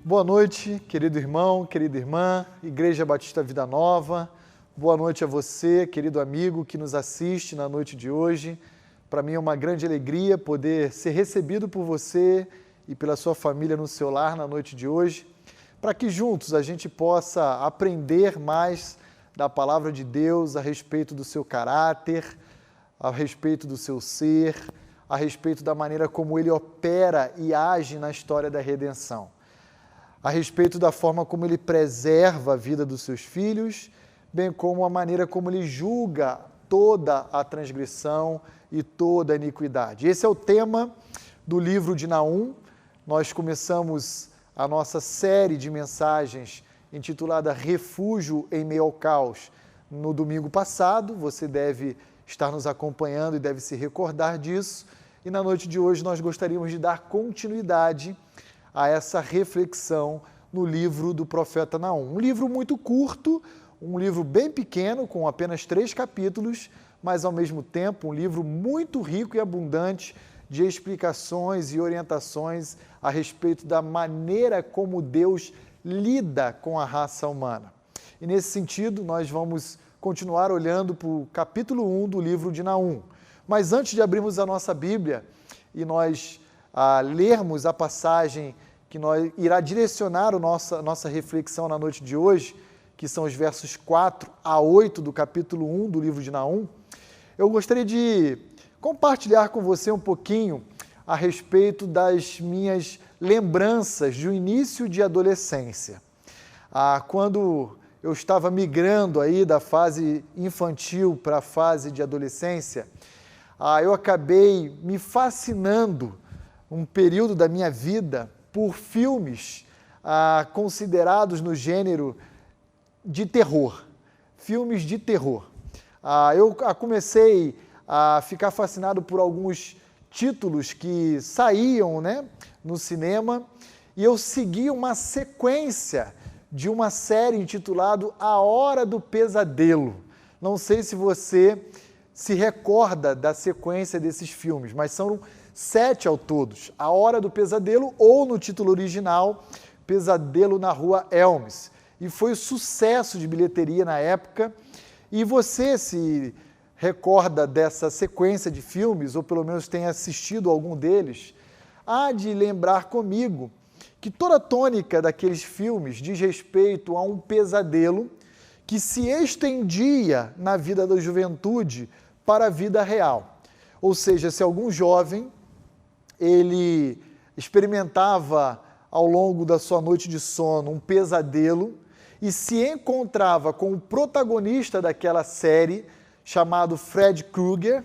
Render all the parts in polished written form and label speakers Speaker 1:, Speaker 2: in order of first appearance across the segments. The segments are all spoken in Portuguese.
Speaker 1: Boa noite, querido irmão, querida irmã, Igreja Batista Vida Nova. Boa noite a você, querido amigo que nos assiste na noite de hoje. Para mim é uma grande alegria poder ser recebido por você e pela sua família no seu lar na noite de hoje, para que juntos a gente possa aprender mais da palavra de Deus a respeito do seu caráter, a respeito do seu ser, a respeito da maneira como ele opera e age na história da redenção, a respeito da forma como ele preserva a vida dos seus filhos, bem como a maneira como ele julga toda a transgressão e toda a iniquidade. Esse é o tema do livro de Naum. Nós começamos a nossa série de mensagens intitulada Refúgio em Meio ao Caos no domingo passado. Você deve estar nos acompanhando e deve se recordar disso. E na noite de hoje nós gostaríamos de dar continuidade a essa reflexão no livro do profeta Naum. Um livro muito curto, um livro bem pequeno, com apenas 3 capítulos, mas ao mesmo tempo um livro muito rico e abundante de explicações e orientações a respeito da maneira como Deus lida com a raça humana. E nesse sentido, nós vamos continuar olhando para o capítulo 1 do livro de Naum. Mas antes de abrirmos a nossa Bíblia e nós lermos a passagem que irá direcionar a nossa reflexão na noite de hoje, que são os versos 4 a 8 do capítulo 1 do livro de Naum, eu gostaria de compartilhar com você um pouquinho a respeito das minhas lembranças do início de adolescência. Quando eu estava migrando aí da fase infantil para a fase de adolescência, eu acabei me fascinando um período da minha vida por filmes considerados no gênero de terror, filmes de terror. Eu comecei a ficar fascinado por alguns títulos que saíam, no cinema, e eu segui uma sequência de uma série intitulada A Hora do Pesadelo. Não sei se você se recorda da sequência desses filmes, mas são 7 ao todos. A Hora do Pesadelo, ou no título original, Pesadelo na Rua Elms. E foi um sucesso de bilheteria na época. E você se recorda dessa sequência de filmes, ou pelo menos tenha assistido algum deles, há de lembrar comigo que toda a tônica daqueles filmes diz respeito a um pesadelo que se estendia na vida da juventude para a vida real. Ou seja, se algum jovem ele experimentava ao longo da sua noite de sono um pesadelo e se encontrava com o protagonista daquela série, chamado Fred Krueger,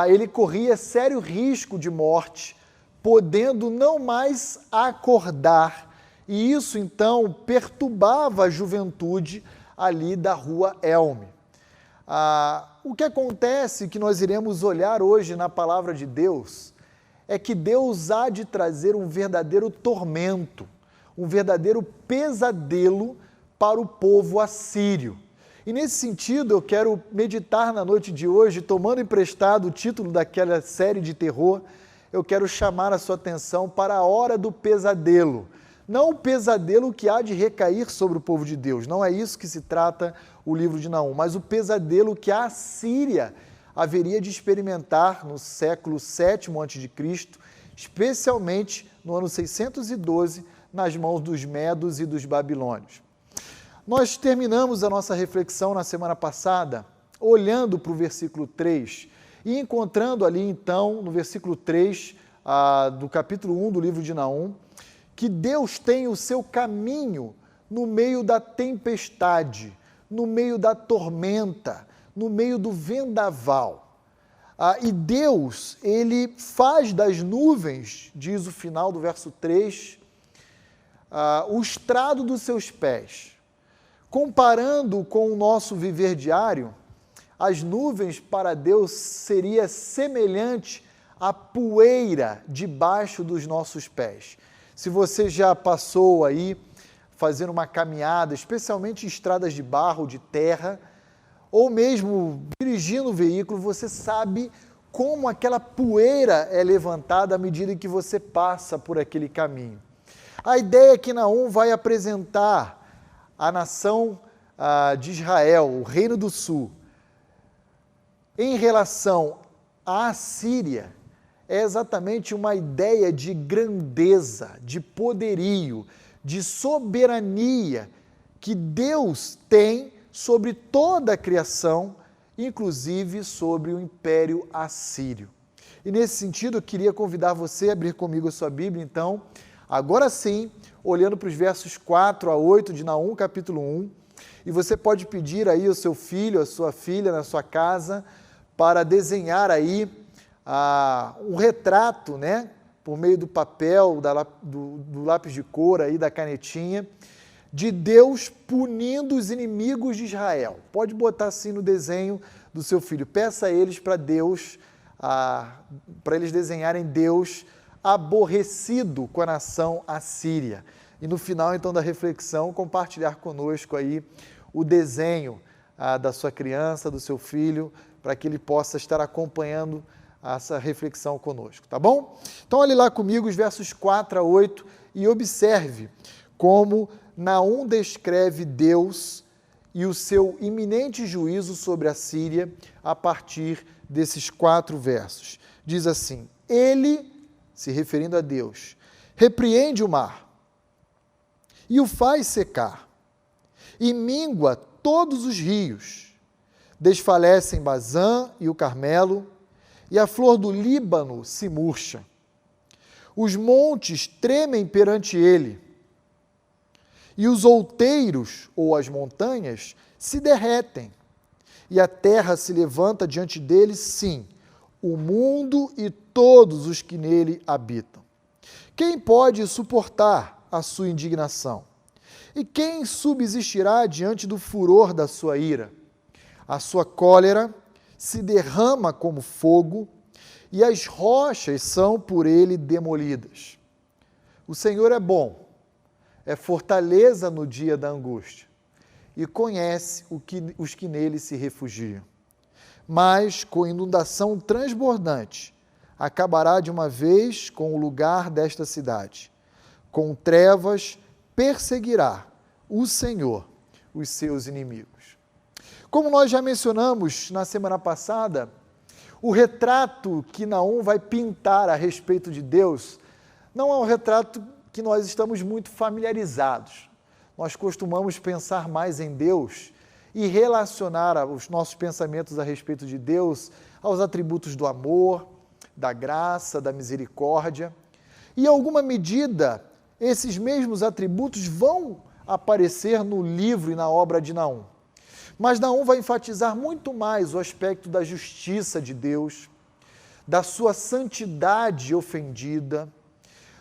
Speaker 1: ele corria sério risco de morte, podendo não mais acordar. E isso, então, perturbava a juventude ali da Rua Elm. O que acontece, que nós iremos olhar hoje na palavra de Deus, é que Deus há de trazer um verdadeiro tormento, um verdadeiro pesadelo para o povo assírio. E nesse sentido eu quero meditar na noite de hoje, tomando emprestado o título daquela série de terror, eu quero chamar a sua atenção para a hora do pesadelo. Não o pesadelo que há de recair sobre o povo de Deus, não é isso que se trata o livro de Naum, mas o pesadelo que a Assíria haveria de experimentar no século VII a.C., especialmente no ano 612, nas mãos dos medos e dos babilônios. Nós terminamos a nossa reflexão na semana passada, olhando para o versículo 3 e encontrando ali então, no versículo 3 do capítulo 1 do livro de Naum, que Deus tem o seu caminho no meio da tempestade, no meio da tormenta, no meio do vendaval. E Deus, ele faz das nuvens, diz o final do verso 3, o estrado dos seus pés. Comparando com o nosso viver diário, as nuvens para Deus seria semelhante à poeira debaixo dos nossos pés. Se você já passou aí fazendo uma caminhada, especialmente em estradas de barro, de terra, ou mesmo dirigindo o veículo, você sabe como aquela poeira é levantada à medida que você passa por aquele caminho. A ideia é que Naum vai apresentar a nação de Israel, o Reino do Sul, em relação à Síria, é exatamente uma ideia de grandeza, de poderio, de soberania que Deus tem sobre toda a criação, inclusive sobre o Império Assírio. E nesse sentido, eu queria convidar você a abrir comigo a sua Bíblia, então, agora sim, olhando para os versos 4 a 8 de Naum, capítulo 1, e você pode pedir aí ao seu filho, a sua filha na sua casa, para desenhar aí um retrato, né, por meio do papel, do lápis de cor, aí, da canetinha, de Deus punindo os inimigos de Israel. Pode botar assim no desenho do seu filho. Peça a eles para Deus, para eles desenharem Deus aborrecido com a nação assíria. E no final, então, da reflexão, compartilhar conosco aí o desenho da sua criança, do seu filho, para que ele possa estar acompanhando essa reflexão conosco, tá bom? Então, olhe lá comigo os versos 4 a 8 e observe como Naum descreve Deus e o seu iminente juízo sobre a Síria a partir desses 4 versos. Diz assim: ele, se referindo a Deus, repreende o mar e o faz secar, e mingua todos os rios, desfalecem Bazã e o Carmelo, e a flor do Líbano se murcha. Os montes tremem perante ele, e os outeiros, ou as montanhas, se derretem, e a terra se levanta diante dele, sim, o mundo e todos os que nele habitam. Quem pode suportar a sua indignação? E quem subsistirá diante do furor da sua ira? A sua cólera se derrama como fogo, e as rochas são por ele demolidas. O Senhor é bom, é fortaleza no dia da angústia, e conhece os que nele se refugiam. Mas, com inundação transbordante, acabará de uma vez com o lugar desta cidade. Com trevas perseguirá o Senhor os seus inimigos. Como nós já mencionamos na semana passada, o retrato que Naum vai pintar a respeito de Deus não é um retrato que nós estamos muito familiarizados. Nós costumamos pensar mais em Deus e relacionar os nossos pensamentos a respeito de Deus aos atributos do amor, da graça, da misericórdia. E, em alguma medida, esses mesmos atributos vão aparecer no livro e na obra de Naum. Mas Naum vai enfatizar muito mais o aspecto da justiça de Deus, da sua santidade ofendida,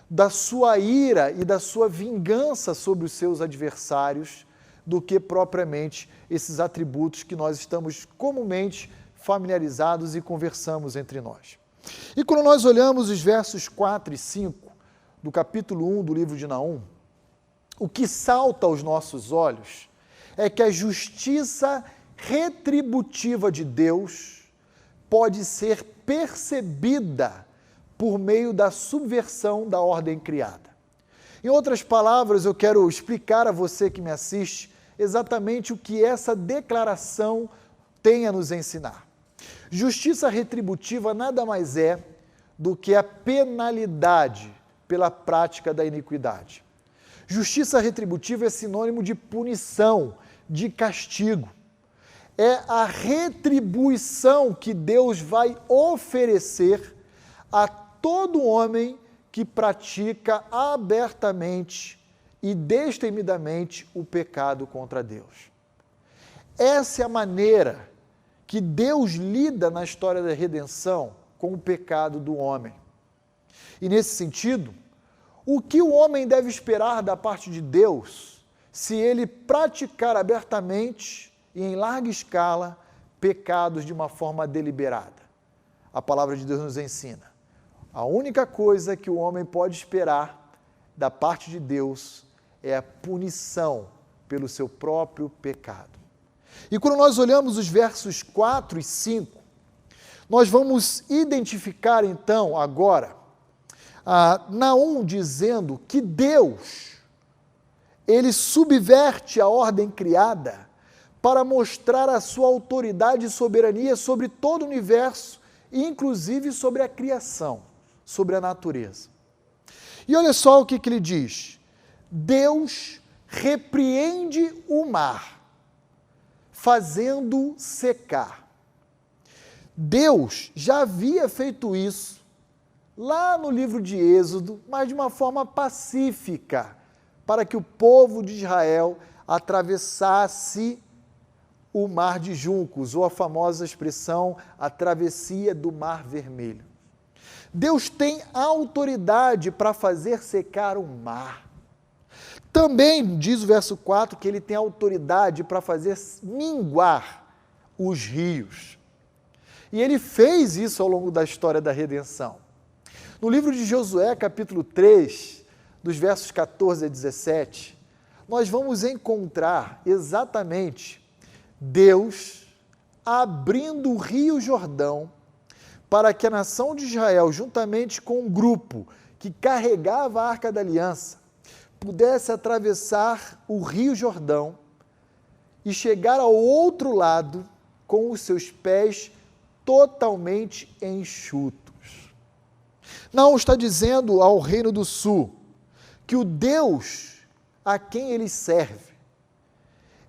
Speaker 1: da sua ira e da sua vingança sobre os seus adversários, do que propriamente esses atributos que nós estamos comumente familiarizados e conversamos entre nós. E quando nós olhamos os versos 4 e 5 do capítulo 1 do livro de Naum, o que salta aos nossos olhos é que a justiça retributiva de Deus pode ser percebida por meio da subversão da ordem criada. Em outras palavras, eu quero explicar a você que me assiste exatamente o que essa declaração tem a nos ensinar. Justiça retributiva nada mais é do que a penalidade pela prática da iniquidade. Justiça retributiva é sinônimo de punição, de castigo. É a retribuição que Deus vai oferecer a todo homem que pratica abertamente e destemidamente o pecado contra Deus. Essa é a maneira que Deus lida na história da redenção com o pecado do homem. E nesse sentido, o que o homem deve esperar da parte de Deus se ele praticar abertamente e em larga escala pecados de uma forma deliberada? A palavra de Deus nos ensina. A única coisa que o homem pode esperar da parte de Deus é a punição pelo seu próprio pecado. E quando nós olhamos os versos 4 e 5, nós vamos identificar então agora Naum dizendo que Deus, ele subverte a ordem criada para mostrar a sua autoridade e soberania sobre todo o universo, inclusive sobre a criação, sobre a natureza. E olha só o que ele diz: Deus repreende o mar, fazendo secar. Deus já havia feito isso lá no livro de Êxodo, mas de uma forma pacífica, para que o povo de Israel atravessasse o mar de juncos, ou a famosa expressão, a travessia do mar vermelho. Deus tem autoridade para fazer secar o mar. Também diz o verso 4 que ele tem autoridade para fazer minguar os rios. E ele fez isso ao longo da história da redenção. No livro de Josué, capítulo 3, dos versos 14 a 17, nós vamos encontrar exatamente Deus abrindo o rio Jordão para que a nação de Israel, juntamente com um grupo que carregava a Arca da Aliança, pudesse atravessar o rio Jordão e chegar ao outro lado com os seus pés totalmente enxutos. Naum está dizendo ao Reino do Sul que o Deus a quem ele serve,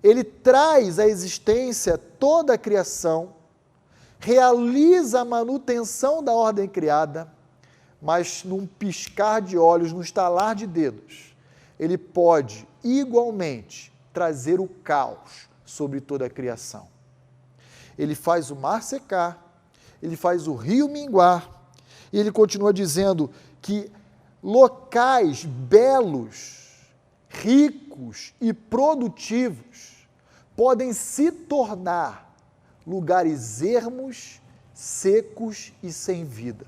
Speaker 1: ele traz à existência toda a criação, realiza a manutenção da ordem criada, mas num piscar de olhos, num estalar de dedos, ele pode igualmente trazer o caos sobre toda a criação. Ele faz o mar secar, ele faz o rio minguar, e ele continua dizendo que locais belos, ricos e produtivos podem se tornar lugares ermos, secos e sem vida.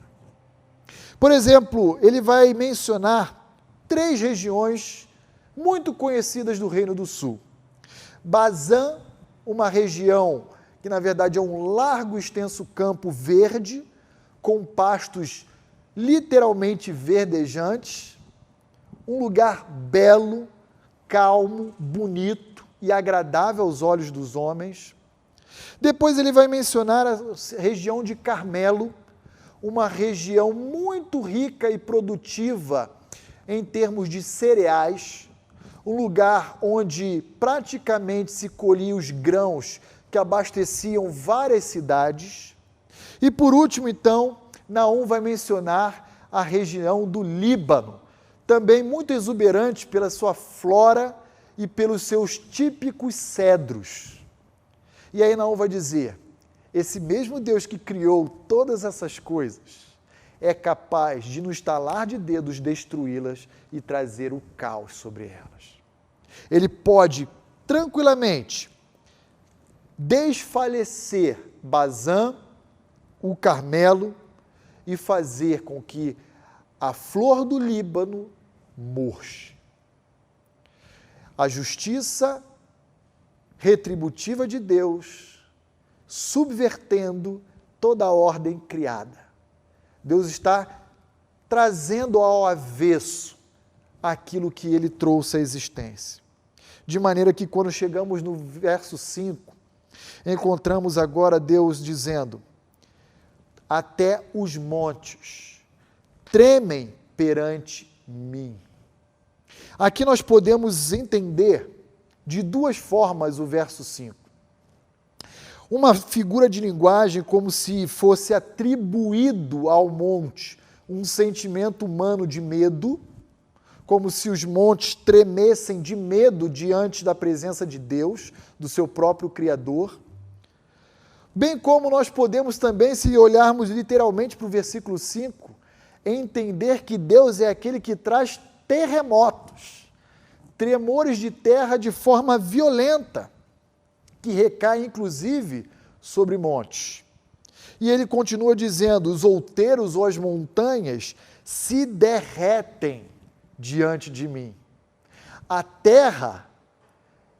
Speaker 1: Por exemplo, ele vai mencionar 3 regiões muito conhecidas do Reino do Sul. Bazã, uma região que na verdade é um largo e extenso campo verde, com pastos literalmente verdejantes, um lugar belo, calmo, bonito e agradável aos olhos dos homens. Depois ele vai mencionar a região de Carmelo, uma região muito rica e produtiva em termos de cereais, um lugar onde praticamente se colhiam os grãos que abasteciam várias cidades. E por último, então, Naum vai mencionar a região do Líbano, também muito exuberante pela sua flora e pelos seus típicos cedros. E aí Naum vai dizer, esse mesmo Deus que criou todas essas coisas é capaz de, no estalar de dedos, destruí-las e trazer o caos sobre elas. Ele pode tranquilamente desfalecer Bazã, o Carmelo, e fazer com que a flor do Líbano murche. A justiça retributiva de Deus, subvertendo toda a ordem criada. Deus está trazendo ao avesso aquilo que ele trouxe à existência. De maneira que quando chegamos no verso 5, encontramos agora Deus dizendo: até os montes tremem perante mim. Aqui nós podemos entender de 2 formas o verso 5. Uma figura de linguagem como se fosse atribuído ao monte um sentimento humano de medo, como se os montes tremessem de medo diante da presença de Deus, do seu próprio Criador. Bem como nós podemos também, se olharmos literalmente para o versículo 5, entender que Deus é aquele que traz terremotos, tremores de terra de forma violenta, que recaem inclusive sobre montes. E ele continua dizendo, os outeiros ou as montanhas se derretem diante de mim. A terra,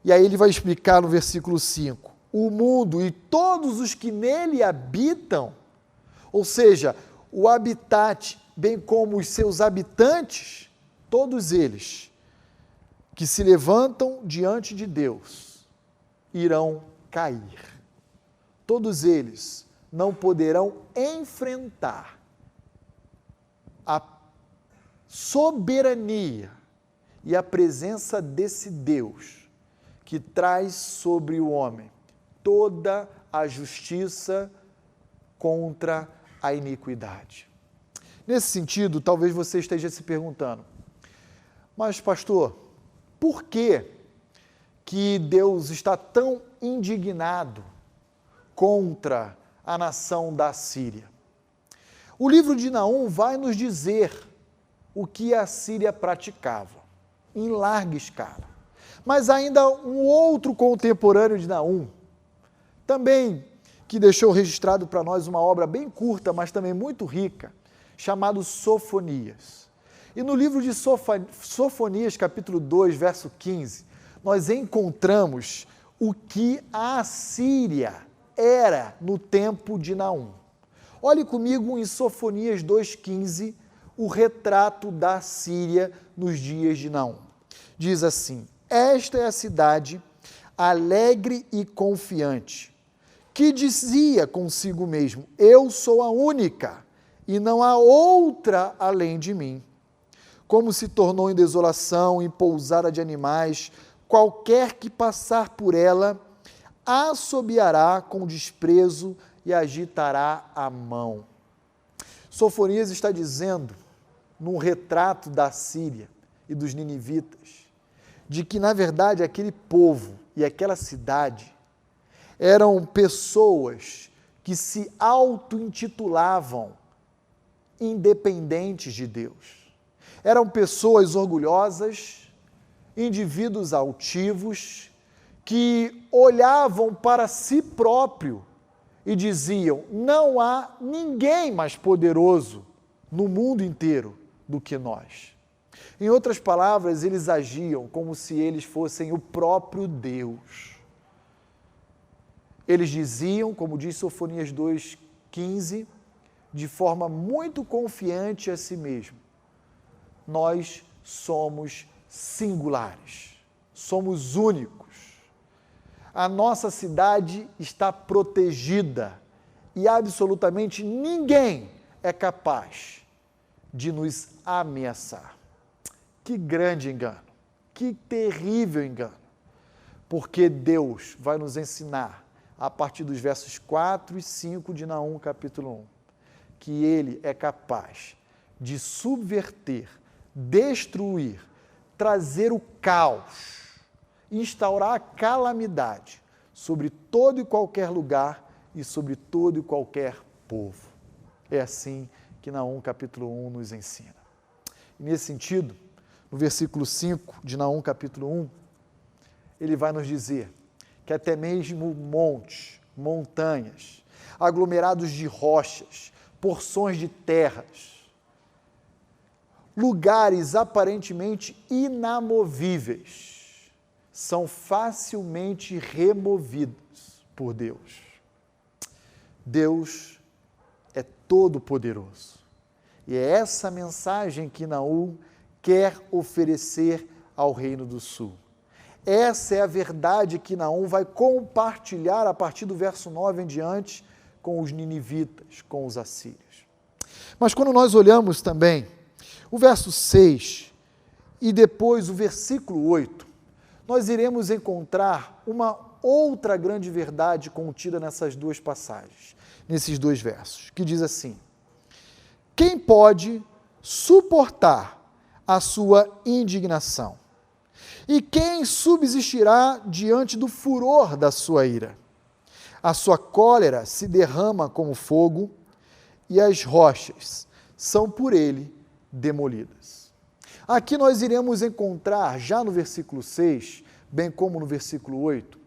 Speaker 1: e aí ele vai explicar no versículo 5, o mundo e todos os que nele habitam, ou seja, o habitat bem como os seus habitantes, todos eles que se levantam diante de Deus, irão cair. Todos eles não poderão enfrentar a soberania e a presença desse Deus que traz sobre o homem toda a justiça contra a iniquidade. Nesse sentido, talvez você esteja se perguntando, mas pastor, por que Deus está tão indignado contra a nação da Síria? O livro de Naum vai nos dizer o que a Síria praticava, em larga escala. Mas ainda um outro contemporâneo de Naum, também que deixou registrado para nós uma obra bem curta, mas também muito rica, chamado Sofonias. E no livro de Sofonias, capítulo 2, verso 15, nós encontramos o que a Assíria era no tempo de Naum. Olhe comigo em Sofonias 2,15, o retrato da Síria nos dias de Naum. Diz assim: esta é a cidade alegre e confiante, que dizia consigo mesmo, eu sou a única, e não há outra além de mim. Como se tornou em desolação, em pousada de animais, qualquer que passar por ela, assobiará com desprezo e agitará a mão. Sofonias está dizendo, num retrato da Síria e dos ninivitas, de que, na verdade, aquele povo e aquela cidade eram pessoas que se auto-intitulavam independentes de Deus. Eram pessoas orgulhosas, indivíduos altivos, que olhavam para si próprio e diziam, não há ninguém mais poderoso no mundo inteiro do que nós. Em outras palavras, eles agiam como se eles fossem o próprio Deus. Eles diziam, como diz Sofonias 2,15, de forma muito confiante a si mesmo, nós somos singulares, somos únicos. A nossa cidade está protegida e absolutamente ninguém é capaz de nos ameaçar. Que grande engano, que terrível engano, porque Deus vai nos ensinar, a partir dos versos 4 e 5 de Naum, capítulo 1, que Ele é capaz de subverter, destruir, trazer o caos, instaurar a calamidade sobre todo e qualquer lugar e sobre todo e qualquer povo. É assim que Naum capítulo 1 nos ensina. E nesse sentido, no versículo 5 de Naum capítulo 1, ele vai nos dizer que até mesmo montes, montanhas, aglomerados de rochas, porções de terras, lugares aparentemente inamovíveis, são facilmente removidos por Deus. Deus é todo-poderoso. E é essa mensagem que Naum quer oferecer ao Reino do Sul. Essa é a verdade que Naum vai compartilhar a partir do verso 9 em diante com os ninivitas, com os assírios. Mas quando nós olhamos também o verso 6 e depois o versículo 8, nós iremos encontrar uma outra grande verdade contida nessas duas passagens, nesses dois versos, que diz assim: quem pode suportar a sua indignação? E quem subsistirá diante do furor da sua ira? A sua cólera se derrama como fogo e as rochas são por ele demolidas. Aqui nós iremos encontrar, já no versículo 6, bem como no versículo 8,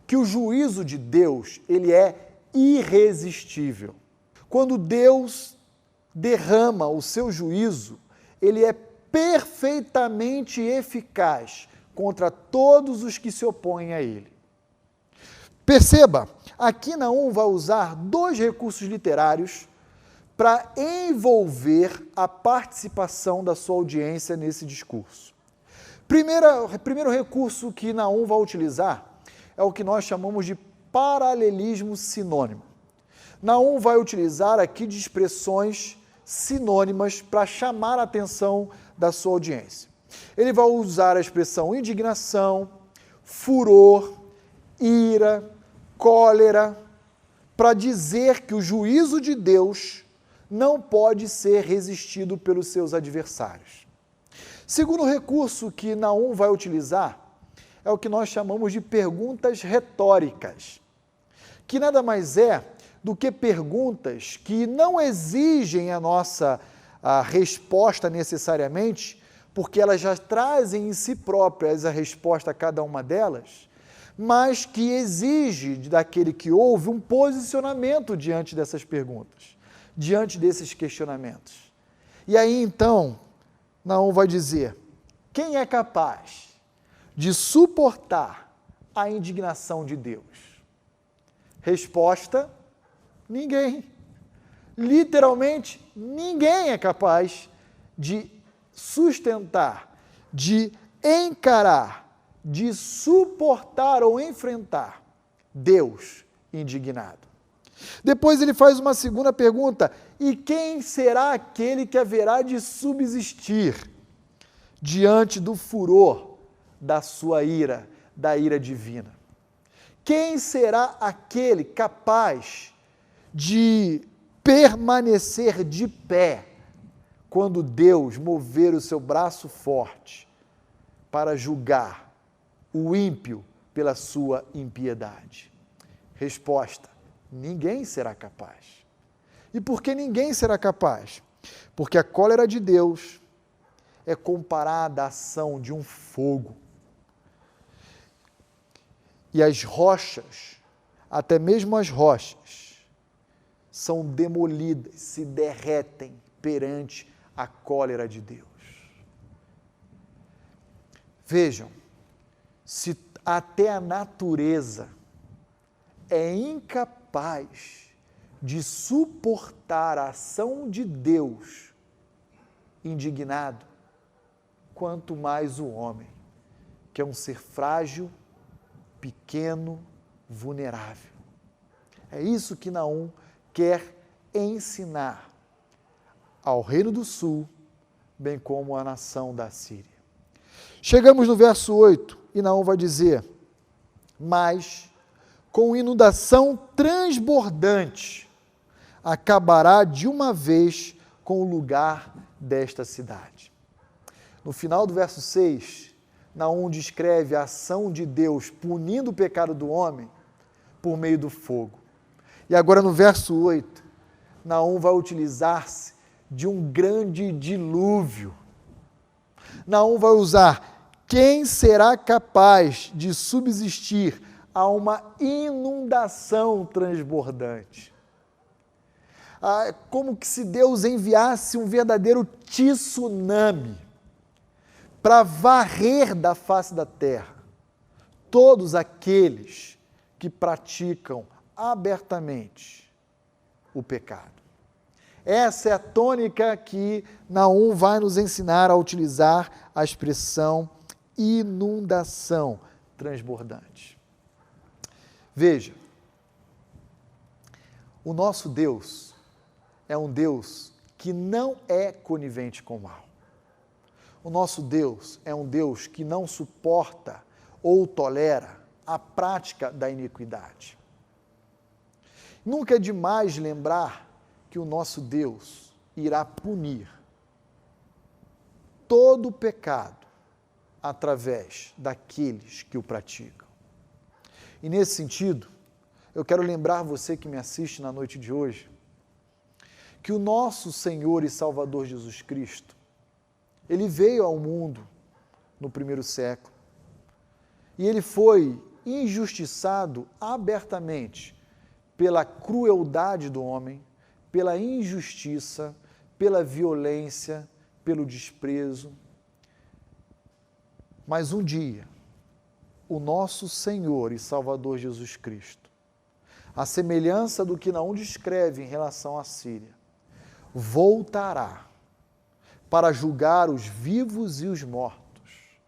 Speaker 1: que o juízo de Deus, ele é irresistível. Quando Deus derrama o seu juízo, ele é perfeitamente eficaz contra todos os que se opõem a ele. Perceba, aqui Naum vai usar dois recursos literários para envolver a participação da sua audiência nesse discurso. Primeiro recurso que Naum vai utilizar é o que nós chamamos de paralelismo sinônimo. Naum vai utilizar aqui de expressões sinônimas para chamar a atenção da sua audiência. Ele vai usar a expressão indignação, furor, ira, cólera, para dizer que o juízo de Deus não pode ser resistido pelos seus adversários. Segundo recurso que Naum vai utilizar é o que nós chamamos de perguntas retóricas, que nada mais é do que perguntas que não exigem a nossa resposta necessariamente, porque elas já trazem em si próprias a resposta a cada uma delas, mas que exige daquele que ouve um posicionamento diante dessas perguntas, diante desses questionamentos. E aí então, Naum vai dizer, quem é capaz de suportar a indignação de Deus? Resposta, ninguém. Literalmente, ninguém é capaz de sustentar, de encarar, de suportar ou enfrentar Deus indignado. Depois ele faz uma segunda pergunta, e quem será aquele que haverá de subsistir diante do furor da sua ira, da ira divina? Quem será aquele capaz de permanecer de pé quando Deus mover o seu braço forte para julgar o ímpio pela sua impiedade? Resposta, ninguém será capaz. E por que ninguém será capaz? Porque a cólera de Deus é comparada à ação de um fogo. E as rochas, até mesmo as rochas, são demolidas, se derretem perante a cólera de Deus. Vejam, se até a natureza é incapaz de suportar a ação de Deus indignado, quanto mais o homem, que é um ser frágil, pequeno, vulnerável. É isso que Naum quer ensinar ao Reino do Sul, bem como à nação da Síria. Chegamos no verso 8 e Naum vai dizer, mas com inundação transbordante acabará de uma vez com o lugar desta cidade. No final do verso 6, Naum descreve a ação de Deus punindo o pecado do homem por meio do fogo. E agora no verso 8, Naum vai utilizar-se de um grande dilúvio. Naum vai usar, quem será capaz de subsistir a uma inundação transbordante? Como que se Deus enviasse um verdadeiro tsunami para varrer da face da terra todos aqueles que praticam abertamente o pecado. Essa é a tônica que Naum vai nos ensinar a utilizar a expressão inundação transbordante. Veja, o nosso Deus é um Deus que não é conivente com o mal. O nosso Deus é um Deus que não suporta ou tolera a prática da iniquidade. Nunca é demais lembrar que o nosso Deus irá punir todo o pecado através daqueles que o praticam. E nesse sentido, eu quero lembrar você que me assiste na noite de hoje, que o nosso Senhor e Salvador Jesus Cristo, Ele veio ao mundo no primeiro século e Ele foi injustiçado abertamente pela crueldade do homem, pela injustiça, pela violência, pelo desprezo. Mas um dia, o nosso Senhor e Salvador Jesus Cristo, a semelhança do que Naum descreve em relação à Síria, voltará para julgar os vivos e os mortos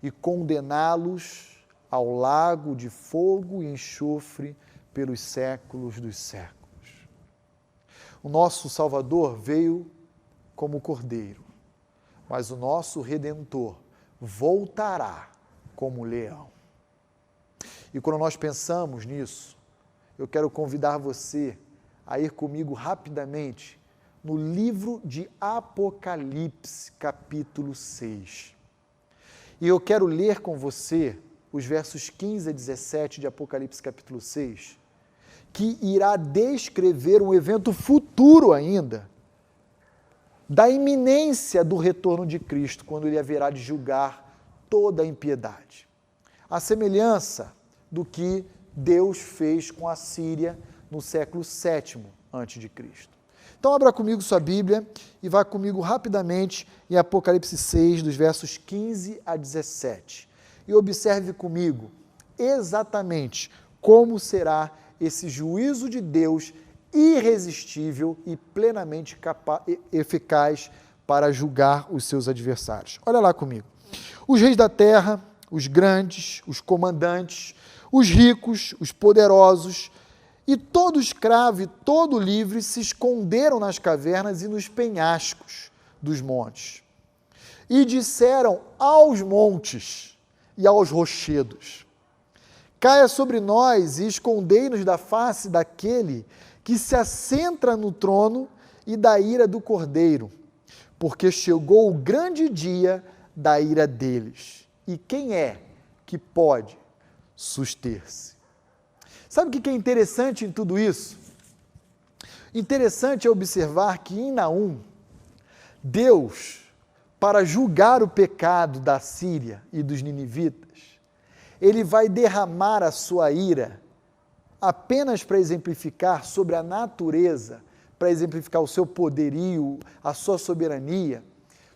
Speaker 1: e condená-los ao lago de fogo e enxofre pelos séculos dos séculos. O nosso Salvador veio como cordeiro, mas o nosso Redentor voltará como leão. E quando nós pensamos nisso, eu quero convidar você a ir comigo rapidamente no livro de Apocalipse, capítulo 6. E eu quero ler com você os versos 15 a 17 de Apocalipse, capítulo 6, que irá descrever um evento futuro ainda, da iminência do retorno de Cristo, quando ele haverá de julgar toda a impiedade. A semelhança do que Deus fez com a Síria no século VII a.C. Então, abra comigo sua Bíblia e vá comigo rapidamente em Apocalipse 6, dos versos 15 a 17. E observe comigo exatamente como será esse juízo de Deus irresistível e plenamente eficaz para julgar os seus adversários. Olha lá comigo. Os reis da terra, os grandes, os comandantes, os ricos, os poderosos, e todo escravo e todo livre se esconderam nas cavernas e nos penhascos dos montes. E disseram aos montes e aos rochedos: caia sobre nós e escondei-nos da face daquele que se assenta no trono e da ira do Cordeiro, porque chegou o grande dia da ira deles. E quem é que pode suster-se? Sabe o que é interessante em tudo isso? Interessante é observar que em Naum, Deus, para julgar o pecado da Síria e dos ninivitas, ele vai derramar a sua ira apenas para exemplificar sobre a natureza, para exemplificar o seu poderio, a sua soberania,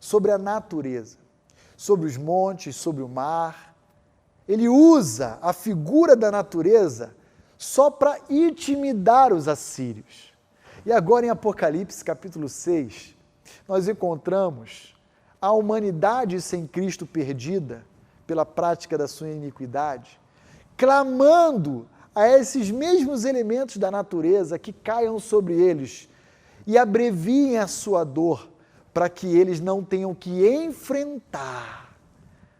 Speaker 1: sobre a natureza, sobre os montes, sobre o mar. Ele usa a figura da natureza só para intimidar os assírios. E agora em Apocalipse, capítulo 6, nós encontramos a humanidade sem Cristo perdida pela prática da sua iniquidade, clamando a esses mesmos elementos da natureza que caiam sobre eles e abreviem a sua dor, para que eles não tenham que enfrentar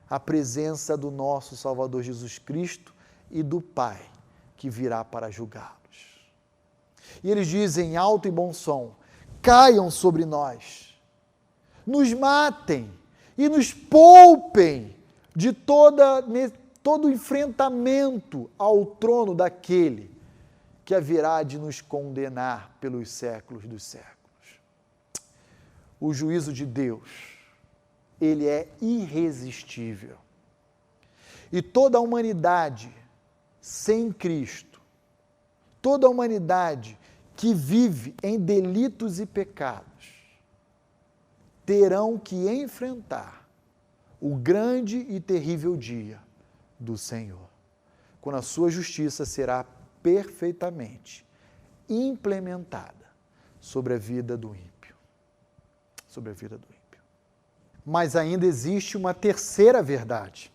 Speaker 1: a presença do nosso Salvador Jesus Cristo e do Pai, que virá para julgá-los. E eles dizem em alto e bom som: caiam sobre nós, nos matem e nos poupem de todo enfrentamento ao trono daquele que haverá de nos condenar pelos séculos dos séculos. O juízo de Deus, ele é irresistível. E toda a humanidade sem Cristo, toda a humanidade que vive em delitos e pecados, terão que enfrentar o grande e terrível dia do Senhor, quando a sua justiça será perfeitamente implementada sobre a vida do ímpio. Sobre a vida do ímpio. Mas ainda existe uma terceira verdade.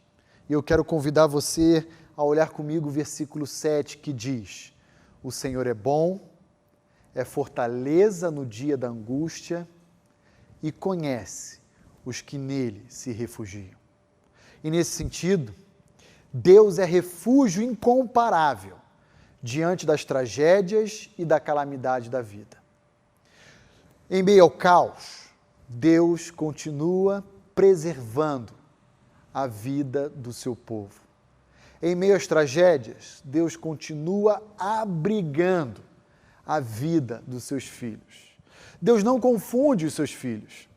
Speaker 1: E eu quero convidar você a olhar comigo o versículo 7, que diz: o Senhor é bom, é fortaleza no dia da angústia e conhece os que nele se refugiam. E nesse sentido, Deus é refúgio incomparável diante das tragédias e da calamidade da vida. Em meio ao caos, Deus continua preservando a vida do seu povo. Em meio às tragédias, Deus continua abrigando a vida dos seus filhos. Deus não confunde os seus filhos.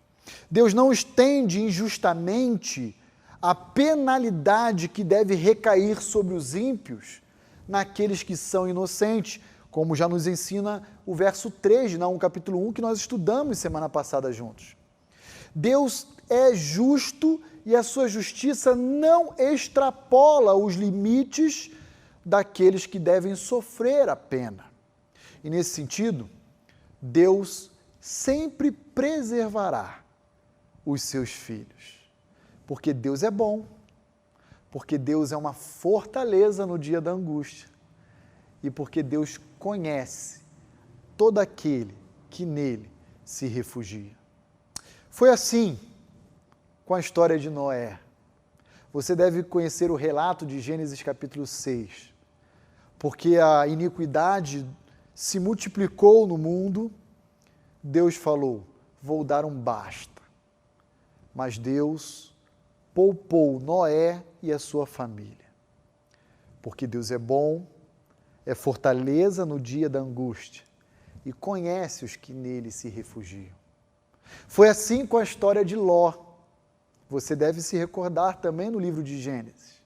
Speaker 1: Deus não estende injustamente a penalidade que deve recair sobre os ímpios naqueles que são inocentes, como já nos ensina o verso 3 de Naum, capítulo 1, que nós estudamos semana passada juntos. Deus é justo e a sua justiça não extrapola os limites daqueles que devem sofrer a pena. E nesse sentido, Deus sempre preservará os seus filhos. Porque Deus é bom, porque Deus é uma fortaleza no dia da angústia e porque Deus conhece todo aquele que nele se refugia. Foi assim com a história de Noé. Você deve conhecer o relato de Gênesis capítulo 6, porque a iniquidade se multiplicou no mundo, Deus falou, vou dar um basta. Mas Deus poupou Noé e a sua família. Porque Deus é bom, é fortaleza no dia da angústia e conhece os que nele se refugiam. Foi assim com a história de Ló. Você deve se recordar também no livro de Gênesis.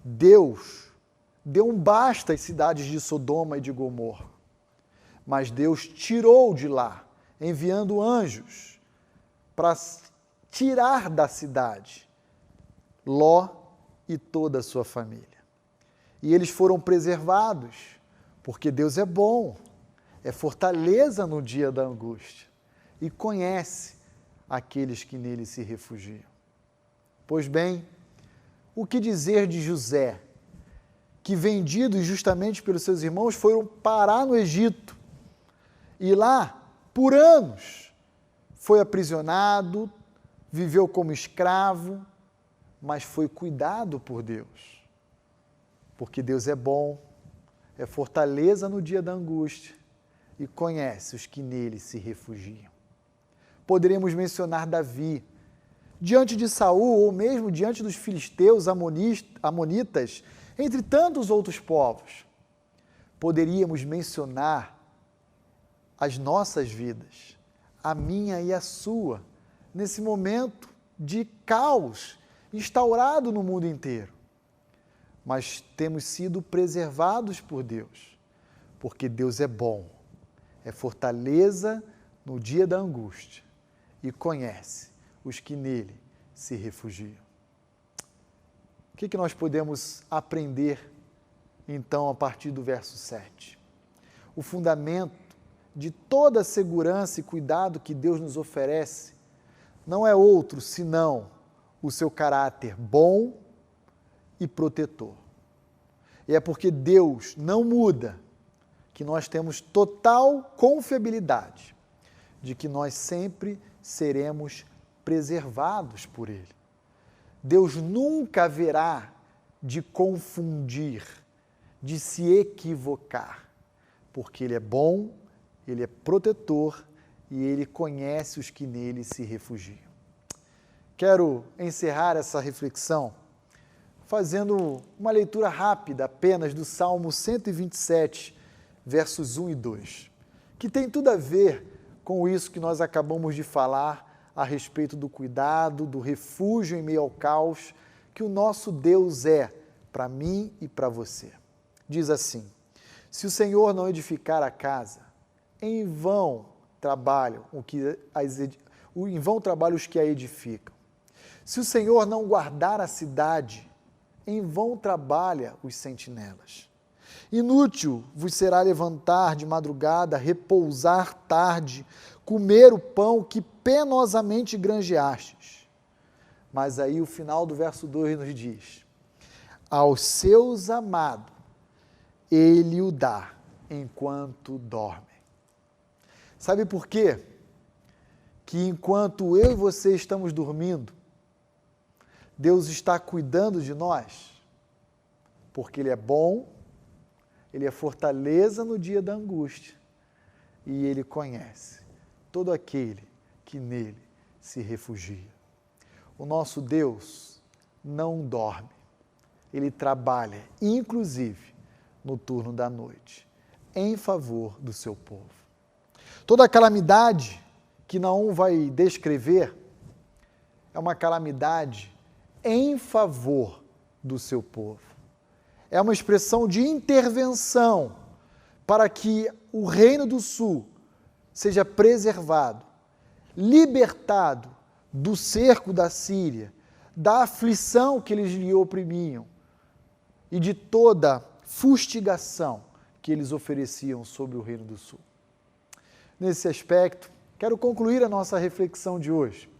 Speaker 1: Deus deu um basta às cidades de Sodoma e de Gomorra. Mas Deus tirou de lá, enviando anjos para tirar da cidade Ló e toda a sua família. E eles foram preservados, porque Deus é bom, é fortaleza no dia da angústia e conhece aqueles que nele se refugiam. Pois bem, o que dizer de José, que vendidos justamente pelos seus irmãos foram parar no Egito e lá, por anos, foi aprisionado, viveu como escravo, mas foi cuidado por Deus. Porque Deus é bom, é fortaleza no dia da angústia e conhece os que nele se refugiam. Poderíamos mencionar Davi, diante de Saul ou mesmo diante dos filisteus, amonitas, entre tantos outros povos. Poderíamos mencionar as nossas vidas, a minha e a sua, nesse momento de caos instaurado no mundo inteiro. Mas temos sido preservados por Deus, porque Deus é bom, é fortaleza no dia da angústia e conhece os que nele se refugiam. O que nós podemos aprender, então, a partir do verso 7? O fundamento de toda a segurança e cuidado que Deus nos oferece não é outro senão o seu caráter bom e protetor. E é porque Deus não muda que nós temos total confiabilidade de que nós sempre seremos preservados por Ele. Deus nunca haverá de confundir, de se equivocar, porque Ele é bom, Ele é protetor e Ele conhece os que nele se refugiam. Quero encerrar essa reflexão fazendo uma leitura rápida apenas do Salmo 127, versos 1 e 2, que tem tudo a ver com isso que nós acabamos de falar a respeito do cuidado, do refúgio em meio ao caos, que o nosso Deus é para mim e para você. Diz assim: se o Senhor não edificar a casa, em vão trabalham os que a edificam. Se o Senhor não guardar a cidade, em vão trabalha os sentinelas. Inútil vos será levantar de madrugada, repousar tarde, comer o pão que penosamente granjeastes. Mas aí o final do verso 2 nos diz: aos seus amados ele o dá enquanto dormem. Sabe por quê? Que enquanto eu e você estamos dormindo, Deus está cuidando de nós, porque Ele é bom, Ele é fortaleza no dia da angústia e Ele conhece todo aquele que nele se refugia. O nosso Deus não dorme, Ele trabalha, inclusive no turno da noite, em favor do seu povo. Toda a calamidade que Naum vai descrever é uma calamidade em favor do seu povo. É uma expressão de intervenção para que o Reino do Sul seja preservado, libertado do cerco da Síria, da aflição que eles lhe oprimiam e de toda fustigação que eles ofereciam sobre o Reino do Sul. nesse aspecto, quero concluir a nossa reflexão de hoje,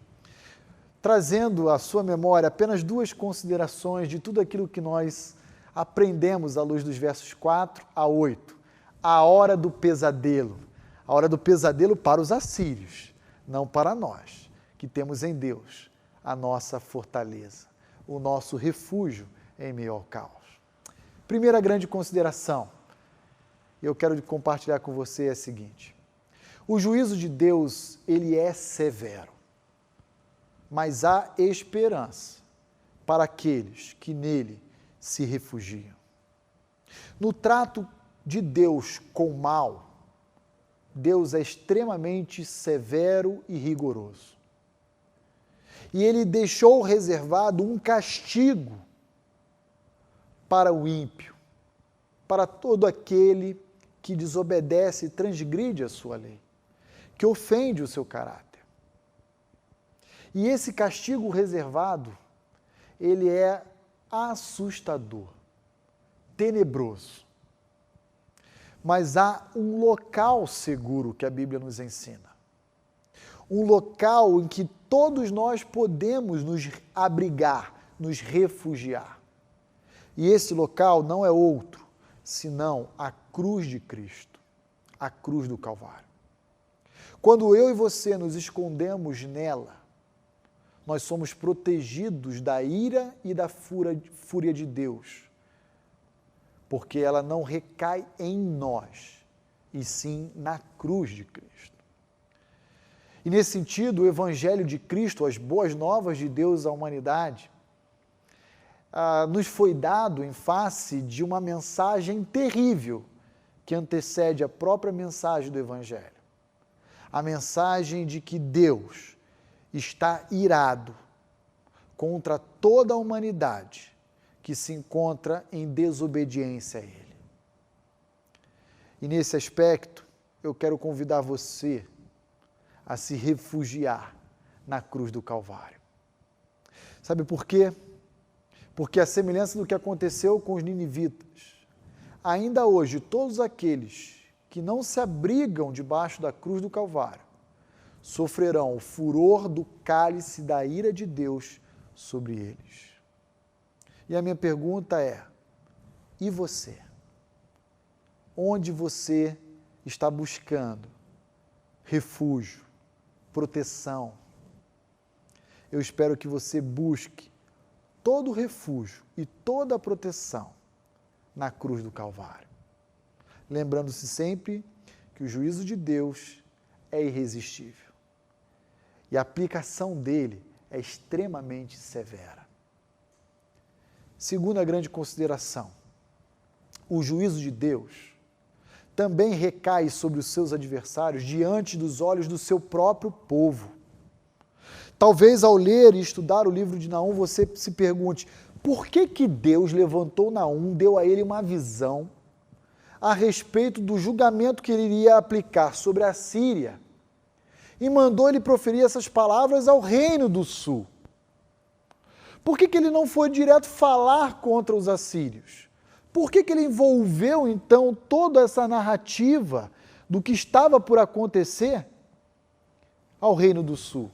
Speaker 1: trazendo à sua memória apenas 2 considerações de tudo aquilo que nós aprendemos à luz dos versos 4 a 8. A hora do pesadelo. A hora do pesadelo para os assírios, não para nós, que temos em Deus a nossa fortaleza, o nosso refúgio em meio ao caos. Primeira grande consideração, eu quero compartilhar com você é a seguinte: o juízo de Deus, ele é severo, mas há esperança para aqueles que nele se refugiam. No trato de Deus com o mal, Deus é extremamente severo e rigoroso. E ele deixou reservado um castigo para o ímpio, para todo aquele que desobedece e transgride a sua lei, que ofende o seu caráter. E esse castigo reservado, ele é assustador, tenebroso. Mas há um local seguro que a Bíblia nos ensina. Um local em que todos nós podemos nos abrigar, nos refugiar. E esse local não é outro, senão a cruz de Cristo, a cruz do Calvário. Quando eu e você nos escondemos nela, nós somos protegidos da ira e da fúria de Deus, porque ela não recai em nós, e sim na cruz de Cristo. E nesse sentido, o Evangelho de Cristo, as boas novas de Deus à humanidade, nos foi dado em face de uma mensagem terrível que antecede a própria mensagem do Evangelho. A mensagem de que Deus está irado contra toda a humanidade que se encontra em desobediência a Ele. E nesse aspecto, eu quero convidar você a se refugiar na cruz do Calvário. Sabe por quê? Porque a semelhança do que aconteceu com os ninivitas, ainda hoje todos aqueles que não se abrigam debaixo da cruz do Calvário sofrerão o furor do cálice da ira de Deus sobre eles. E a minha pergunta é: e você? Onde você está buscando refúgio, proteção? Eu espero que você busque todo o refúgio e toda a proteção na cruz do Calvário. Lembrando-se sempre que o juízo de Deus é irresistível e a aplicação dele é extremamente severa. Segunda grande consideração, o juízo de Deus também recai sobre os seus adversários diante dos olhos do seu próprio povo. Talvez ao ler e estudar o livro de Naum você se pergunte, por que Deus levantou Naum, deu a ele uma visão a respeito do julgamento que ele iria aplicar sobre a Síria e mandou ele proferir essas palavras ao reino do sul? Por que ele não foi direto falar contra os assírios? Por que ele envolveu, então, toda essa narrativa do que estava por acontecer ao reino do sul?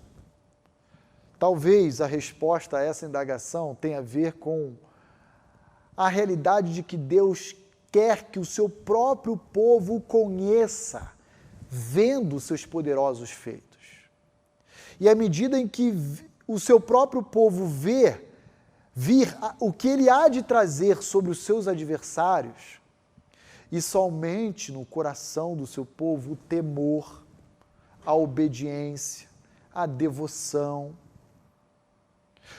Speaker 1: Talvez a resposta a essa indagação tenha a ver com a realidade de que Deus quer que o seu próprio povo o conheça, vendo os seus poderosos feitos. E à medida em que o seu próprio povo vir o que ele há de trazer sobre os seus adversários, e somente no coração do seu povo o temor, a obediência, a devoção,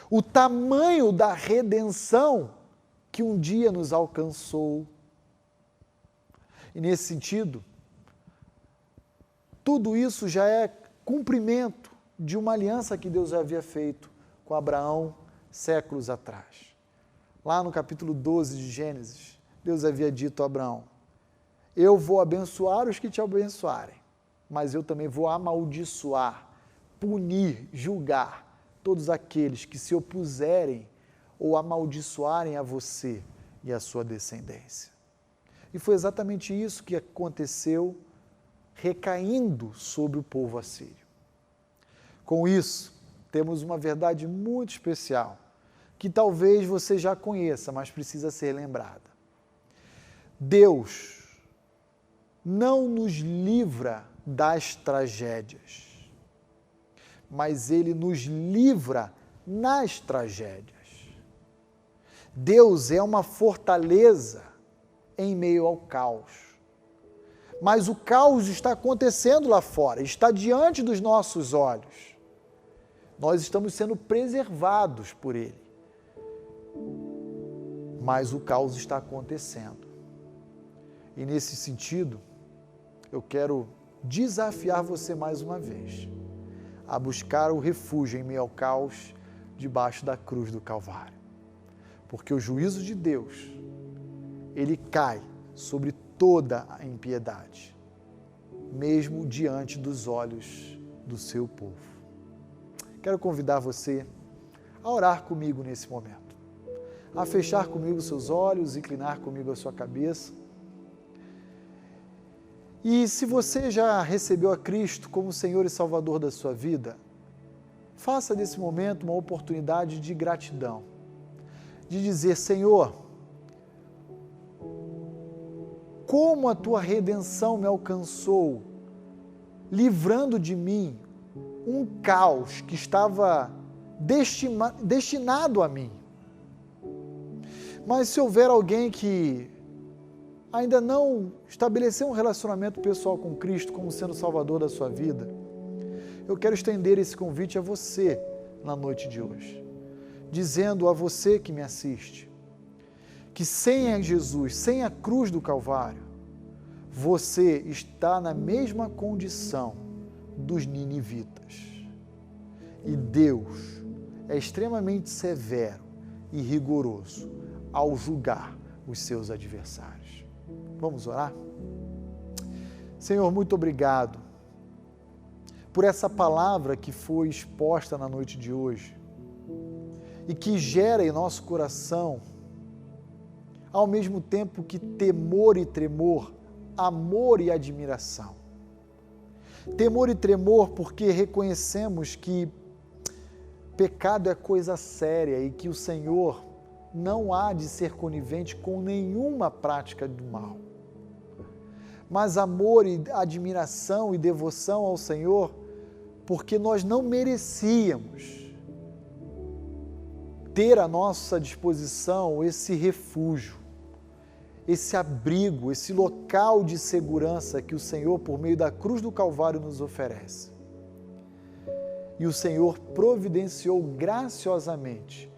Speaker 1: o tamanho da redenção que um dia nos alcançou. E nesse sentido, tudo isso já é cumprimento de uma aliança que Deus havia feito com Abraão séculos atrás. Lá no capítulo 12 de Gênesis, Deus havia dito a Abraão, eu vou abençoar os que te abençoarem, mas eu também vou amaldiçoar, punir, julgar todos aqueles que se opuserem ou amaldiçoarem a você e a sua descendência. E foi exatamente isso que aconteceu recaindo sobre o povo assírio. Com isso, temos uma verdade muito especial, que talvez você já conheça, mas precisa ser lembrada. Deus não nos livra das tragédias, mas Ele nos livra nas tragédias. Deus é uma fortaleza em meio ao caos. Mas o caos está acontecendo lá fora, está diante dos nossos olhos. Nós estamos sendo preservados por Ele. Mas o caos está acontecendo. E nesse sentido, eu quero desafiar você mais uma vez a buscar o refúgio em meio ao caos debaixo da cruz do Calvário. Porque o juízo de Deus, ele cai sobre toda a impiedade, mesmo diante dos olhos do seu povo. Quero convidar você a orar comigo nesse momento, a fechar comigo seus olhos, inclinar comigo a sua cabeça. E se você já recebeu a Cristo como Senhor e Salvador da sua vida, faça desse momento uma oportunidade de gratidão, de dizer: Senhor, como a tua redenção me alcançou, livrando de mim um caos que estava destinado a mim. Mas se houver alguém que ainda não estabeleceu um relacionamento pessoal com Cristo como sendo o Salvador da sua vida, eu quero estender esse convite a você na noite de hoje, dizendo a você que me assiste, que sem a Jesus, sem a cruz do Calvário, você está na mesma condição dos ninivitas. E Deus é extremamente severo e rigoroso ao julgar os seus adversários. Vamos orar? Senhor, muito obrigado por essa palavra que foi exposta na noite de hoje e que gera em nosso coração, ao mesmo tempo que temor e tremor, amor e admiração. Temor e tremor porque reconhecemos que pecado é coisa séria e que o Senhor não há de ser conivente com nenhuma prática do mal. Mas amor e admiração e devoção ao Senhor, porque nós não merecíamos ter à nossa disposição esse refúgio, esse abrigo, esse local de segurança que o Senhor, por meio da cruz do Calvário, nos oferece. E o Senhor providenciou graciosamente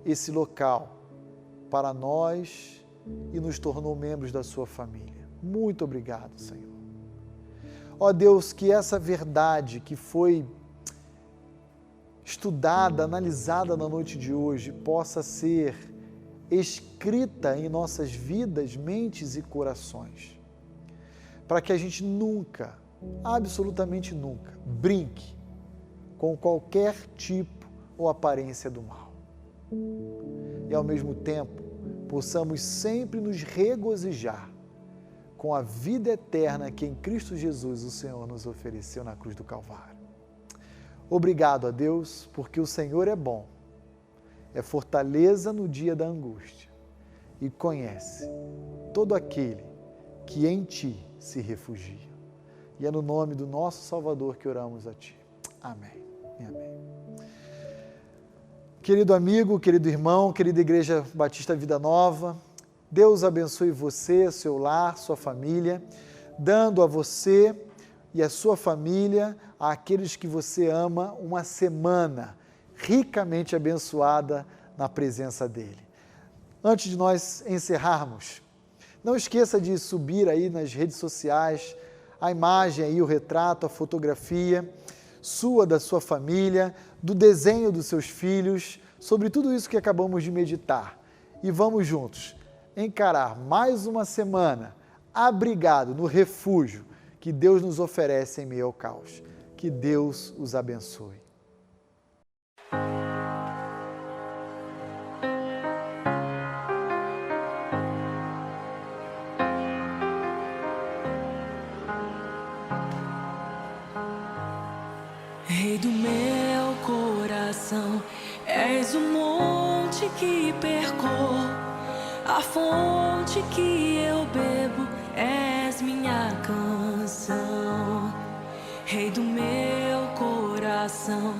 Speaker 1: esse local para nós e nos tornou membros da sua família. Muito obrigado, Senhor. Ó Deus, que essa verdade que foi estudada, analisada na noite de hoje, possa ser escrita em nossas vidas, mentes e corações, para que a gente nunca, absolutamente nunca, brinque com qualquer tipo ou aparência do mal. E ao mesmo tempo, possamos sempre nos regozijar com a vida eterna que em Cristo Jesus o Senhor nos ofereceu na cruz do Calvário. Obrigado a Deus, porque o Senhor é bom, é fortaleza no dia da angústia e conhece todo aquele que em Ti se refugia. E é no nome do nosso Salvador que oramos a Ti. Amém e amém. Querido amigo, querido irmão, querida Igreja Batista Vida Nova, Deus abençoe você, seu lar, sua família, dando a você e a sua família, àqueles que você ama, uma semana ricamente abençoada na presença dEle. Antes de nós encerrarmos, não esqueça de subir aí nas redes sociais a imagem aí, o retrato, a fotografia sua, da sua família, do desenho dos seus filhos, sobre tudo isso que acabamos de meditar. E vamos juntos encarar mais uma semana abrigado no refúgio que Deus nos oferece em meio ao caos. Que Deus os abençoe.
Speaker 2: Rei do meu coração, és o monte que percorro, a fonte que eu bebo, és minha canção. Rei do meu coração,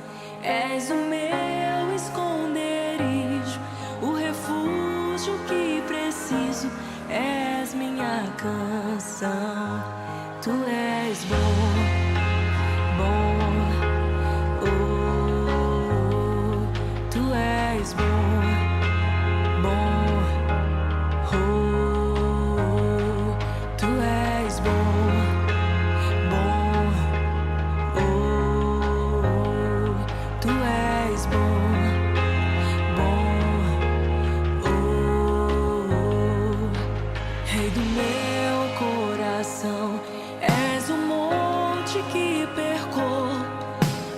Speaker 2: és o meu esconderijo, o refúgio que preciso, és minha canção. Tu és bom, bom, oh, tu és bom, bom, oh, tu és bom, bom, oh, tu és bom, bom, oh, Rei do meu coração, és o monte que percorro,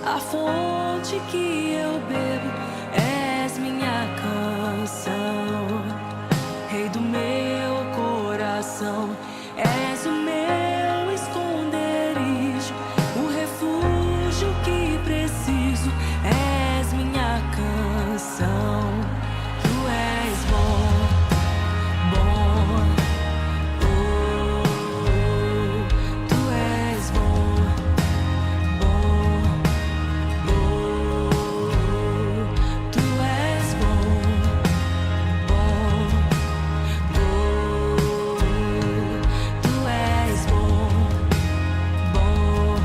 Speaker 2: a fonte que eu bebo, és minha canção. Rei do meu coração, és o meu esconderijo, o refúgio que preciso, és minha canção. Tu és bom, bom, oh, tu és bom, bom, oh, tu és bom, bom, oh, tu és bom, bom,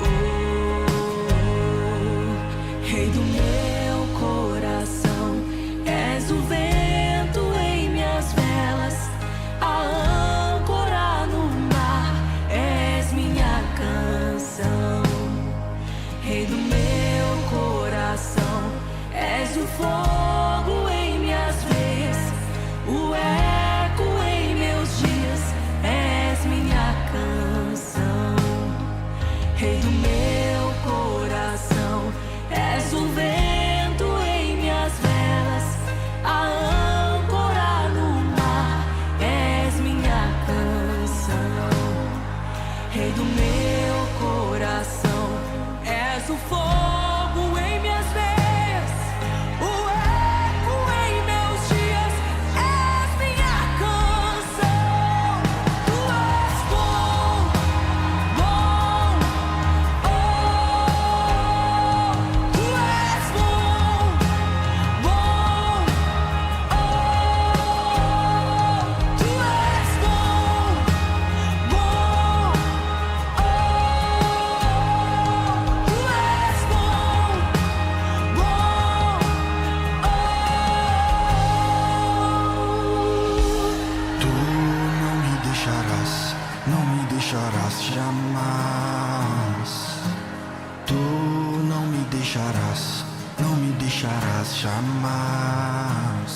Speaker 2: oh, Rei do meu coração, és o vento em minhas velas, a âncora no mar, és minha canção. Rei do meu coração, és o fogo em minhas veias, o eco em meus dias, és minha canção. Rei do meu coração, és o vento em minhas velas, a âncora no mar, és minha canção. Rei do meu coração, és o fogo em minhas veias, o eco em meus dias, és minha canção. Tu és bom, bom, oh, tu és bom, bom, oh, tu és bom, bom, oh, tu és bom, bom,
Speaker 3: Tu não me deixarás, não me deixarás jamais. Tu não me deixarás, não me deixarás jamais.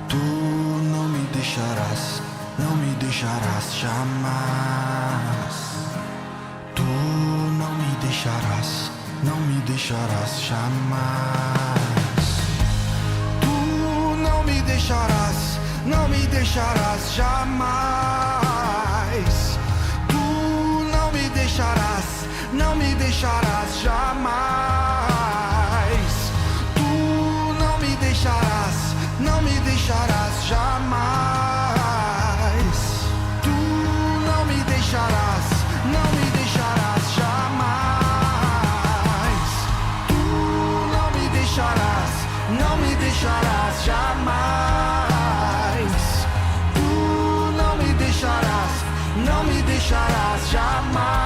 Speaker 3: Tu não me deixarás, não me deixarás jamais. Tu não me deixarás, não me deixarás jamais. Tu não me deixarás, não me deixarás jamais. Tu não me deixarás, não me deixarás jamais. Tu não me deixarás, não me deixarás jamais. Tu não me deixarás, não me deixarás jamais. Tu não me deixarás, não me deixarás jamais. Tu não me deixarás, não me deixarás jamais.